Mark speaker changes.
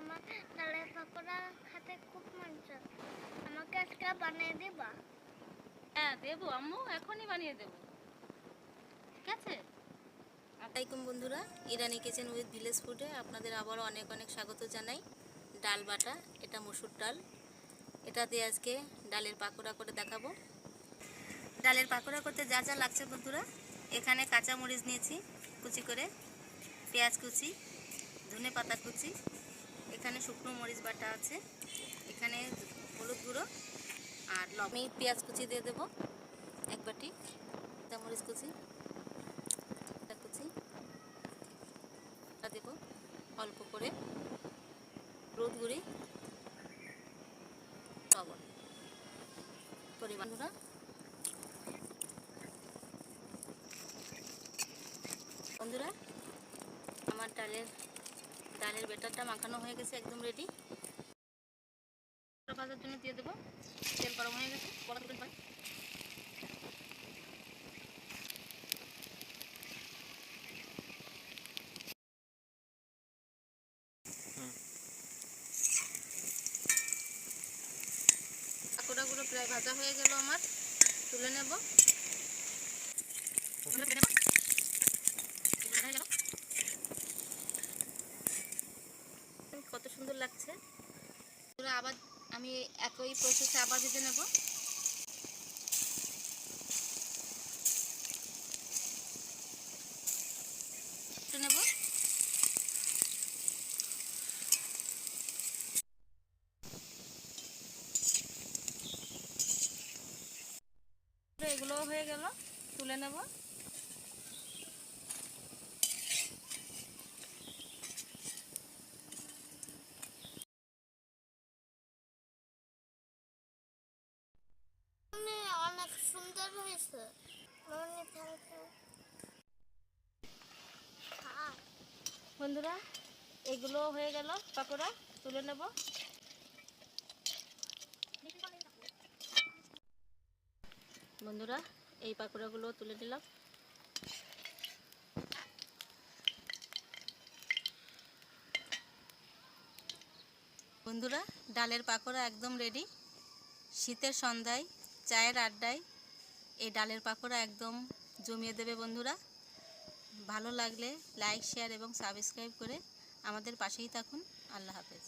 Speaker 1: আমার ডালের পাকোড়া খেতে খুব মন চায়। আমাকে আজকে বানিয়ে দিবা?
Speaker 2: হ্যাঁ দেবো আম্মু, এখনই বানিয়ে দেবো, ঠিক আছে?
Speaker 3: আসসালামাইকুম বন্ধুরা, ইরানি কিচেন উইথ ভিলেজ ফুডে আপনাদের আবারও অনেক অনেক স্বাগত জানাই। ডাল বাটা, এটা মসুর ডাল, এটা দিয়ে আজকে ডালের পাকোড়া করে দেখাবো। ডালের পাকোড়া করতে যা যা লাগছে বন্ধুরা, এখানে কাঁচা মরিচ নিয়েছি কুচি করে, পেঁয়াজ কুচি, ধনে পাতা কুচি, এখানে শুকনো মরিচ বাটা আছে, এখানে হলুদ গুঁড়ো আর আমি পেঁয়াজ কুচি দিয়ে দেবো এক বাটি, কাঁচা মরিচ কুচি কুচি দেব অল্প করে, হলুদ গুঁড়ি, লবণ পরিমাণ। বন্ধুরা আমার ডালের ব্যাটারটা মাখানো হয়ে গেছে, একদম রেডি। ভাজার জন্য দিয়ে দেবো, তেল গরম হয়ে গেছে, বড় করে হয়। পাকোড়াগুলো প্রায় ভাজা হয়ে গেল আমার, তুলে নেব। কত সুন্দর লাগছে। আবার আমি একই প্রসেসে আবার ভেজে নেব। এগুলো হয়ে গেল, তুলে নেব।
Speaker 1: অনেক সুন্দর হয়েছে।
Speaker 3: বন্ধুরা এগুলো হয়ে গেল পাকোড়া, তুলে নেব। বন্ধুরা এই পাকোড়াগুলো তুলে নিলাম। বন্ধুরা ডালের পাকোড়া একদম রেডি। শীতের সন্ধ্যায়, চায়ের আড্ডায় এই ডালের পাকোড়া একদম জমিয়ে দেবে বন্ধুরা। ভালো লাগলে লাইক, শেয়ার এবং সাবস্ক্রাইব করে আমাদের পাশেই থাকুন। আল্লাহ হাফেজ।